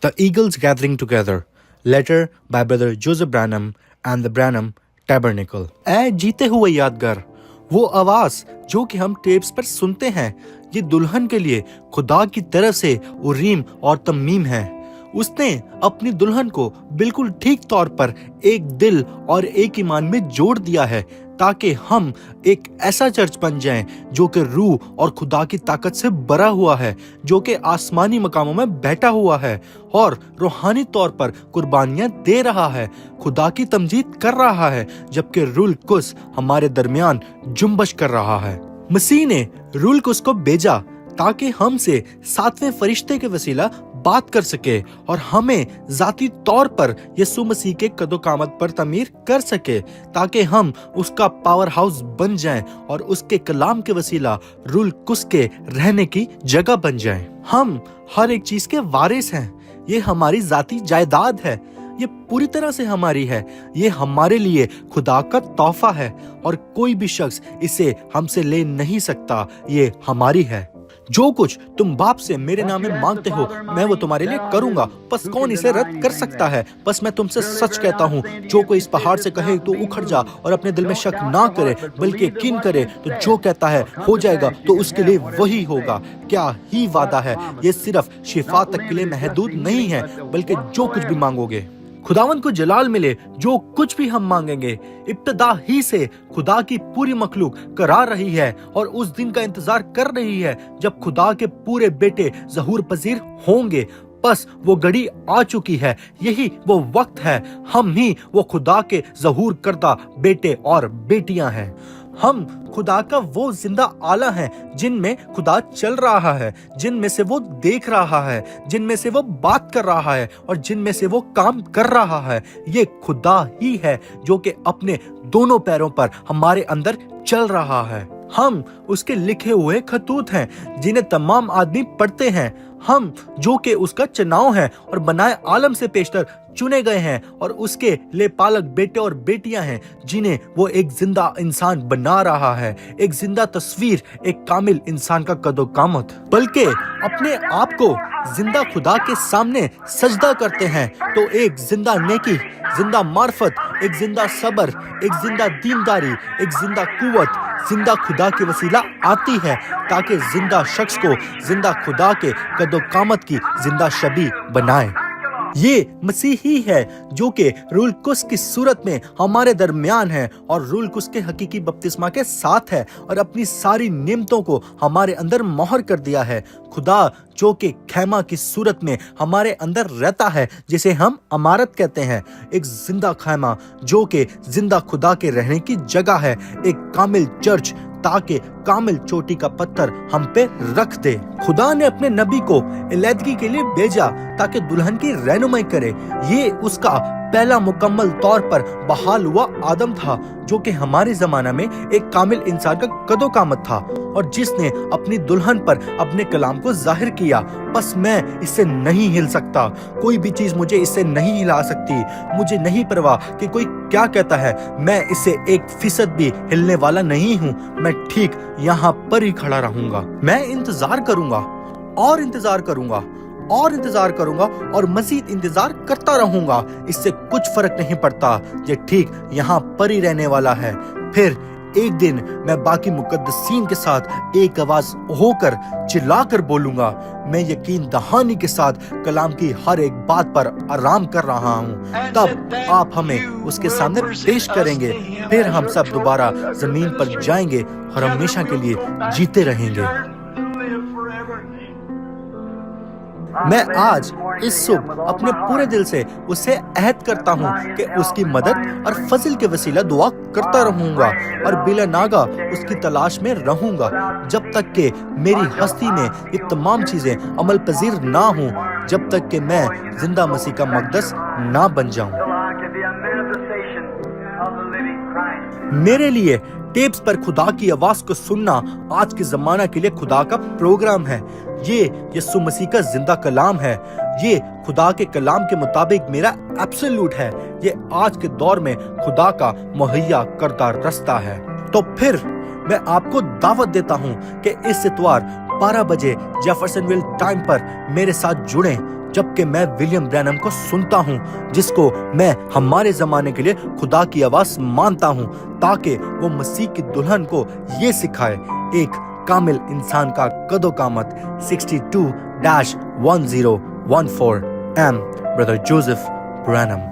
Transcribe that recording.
The Eagles Gathering Together, letter by Brother Joseph Branham and the Branham Tabernacle. ऐ जीते हुए यादगार, वो आवाज जो कि हम टेप्स पर सुनते हैं, ये दुल्हन के लिए खुदा की तरफ से उरीम और तमीम है। उसने अपनी दुल्हन को बिल्कुल ठीक तौर पर एक दिल और एक ईमान में जोड़ दिया है, ताकि हम एक ऐसा चर्च बन जाएं जो कि रूह और खुदा की ताकत से भरा हुआ है, जो कि आसमानी मकामों में बैठा हुआ है और रूहानी तौर पर कुर्बानियां दे रहा है, खुदा की तमजीद कर रहा है, जबकि रूल कुस हमारे दरमियान जुम्बश कर रहा है। मसीह ने रूल कुस को भेजा ताकि हमसे सातवें फरिश्ते के वसीला बात कर सके और हमें जाती तौर पर यीशु मसीह के कदो-कामत पर तमीर कर सके, ताकि हम उसका पावर हाउस बन जाएं और उसके कलाम के वसीला रूल कुस के रहने की जगह बन जाएं। हम हर एक चीज के वारिस हैं। ये हमारी जाती जायदाद है, ये पूरी तरह से हमारी है, ये हमारे लिए खुदा का तोहफा है और कोई भी शख्स इसे हमसे ले नहीं सकता। ये हमारी है। जो कुछ तुम बाप से मेरे नाम में मांगते हो, मैं वो तुम्हारे लिए करूंगा। बस कौन इसे रद्द कर सकता है? बस मैं तुमसे सच कहता हूँ, जो कोई इस पहाड़ से कहे तो उखड़ जा और अपने दिल में शक ना करे बल्कि यकीन करे, तो जो कहता है हो जाएगा, तो उसके लिए वही होगा। क्या ही वादा है! ये सिर्फ शिफा तक के लिए महदूद नहीं है, बल्कि जो कुछ भी मांगोगे, खुदावन को जलाल मिले, जो कुछ भी हम मांगेंगे, इब्तदा ही से खुदा की पूरी मखलूक करा रही है और उस दिन का इंतजार कर रही है जब खुदा के पूरे बेटे ज़हूर पजीर होंगे। बस वो घड़ी आ चुकी है, यही वो वक्त है। हम ही वो खुदा के ज़हूर करदा बेटे और बेटियां हैं। हम खुदा का वो जिंदा आला है जिनमें खुदा चल रहा है, जिनमें से वो देख रहा है, जिनमें से वो बात कर रहा है और जिनमें से वो काम कर रहा है। ये खुदा ही है जो कि अपने दोनों पैरों पर हमारे अंदर चल रहा है। हम उसके लिखे हुए खतूत हैं जिन्हें तमाम आदमी पढ़ते हैं। हम जो कि उसका चुनाव है और बनाए आलम से पेशतर चुने गए हैं और उसके ले पालक बेटे और बेटियां हैं, जिन्हें वो एक जिंदा इंसान बना रहा है, एक जिंदा तस्वीर, एक कामिल इंसान का कदो-कामत। बल्कि अपने आप को जिंदा खुदा के सामने सजदा करते हैं तो एक जिंदा नेकी, जिंदा मार्फत, एक जिंदा सबर, एक जिंदा दीनदारी, एक जिंदा कुव्वत जिंदा खुदा के वसीला आती है, ताकि जिंदा शख्स को जिंदा खुदा के कदो-कामत की जिंदा शबी बनाए। ये मसीह ही है जो कि रूल कुस की सूरत में हमारे दरमियान है और रूल कुस के हकीकी बपतिस्मा के साथ है और अपनी सारी नेमतों को हमारे अंदर मोहर कर दिया है। खुदा जो कि खैमा की सूरत में हमारे अंदर रहता है, जिसे हम अमारत कहते हैं, एक जिंदा खैमा जो कि जिंदा खुदा के रहने की जगह है, एक कामिल चर्च, ताकि कामिल चोटी का पत्थर हम पे रख दे। खुदा ने अपने नबी को इलैदगी के लिए भेजा ताकि दुल्हन की रहनुमाई करे। ये उसका पहला मुकम्मल तौर पर बहाल हुआ आदम था, जो कि हमारे जमाना में एक कामिल इंसान का कदो-कामत था और जिसने अपनी दुल्हन पर अपने कलाम को जाहिर किया। बस मैं इससे नहीं हिल सकता, कोई भी चीज मुझे इससे नहीं हिला सकती। मुझे नहीं परवाह कि कोई क्या कहता है, मैं इससे 1% भी हिलने वाला नहीं हूँ। मैं ठीक यहाँ पर ही खड़ा रहूंगा। मैं इंतजार करूंगा और इंतजार करूंगा और इंतजार करूंगा और मजीद इंतजार करता रहूंगा। इससे कुछ फर्क नहीं पड़ता, ये ठीक यहाँ पर ही रहने वाला है। फिर एक दिन मैं बाकी मुकद्दसीन के साथ एक आवाज होकर चिल्लाकर बोलूंगा, मैं यकीन दहानी के साथ कलाम की हर एक बात पर आराम कर रहा हूँ। तब आप हमें उसके सामने पेश करेंगे, फिर हम सब दोबारा जमीन पर जाएंगे और हमेशा के लिए जीते रहेंगे। मैं आज इस सुबह अपने पूरे दिल से उससे अहद करता हूँ कि उसकी मदद और फजल के वसीला दुआ करता रहूंगा और बिला नागा उसकी तलाश में रहूंगा, जब तक कि मेरी हस्ती में ये तमाम चीजें अमल पजीर ना हों, जब तक कि मैं जिंदा मसीह का मकदस ना बन जाऊं। मेरे लिए टेप्स पर खुदा की आवाज को सुनना आज के जमाना के लिए खुदा का प्रोग्राम है। ये यीशु मसीह का जिंदा कलाम है। ये खुदा के कलाम के मुताबिक मेरा एब्सोल्यूट है। ये आज के दौर में खुदा का मुहैया करदा रास्ता है। तो फिर मैं आपको दावत देता हूँ कि इस इतवार 12 بجے جیفرسن ویل ٹائم پر میرے ساتھ جڑیں جبکہ میں ولیم برینہم کو سنتا ہوں جس کو میں ہمارے زمانے کے لیے خدا کی آواز مانتا ہوں تاکہ وہ مسیح کی دلہن کو یہ سکھائے ایک کامل انسان کا قد و قامت 62-1014 ایم بردر جوزف برینہم.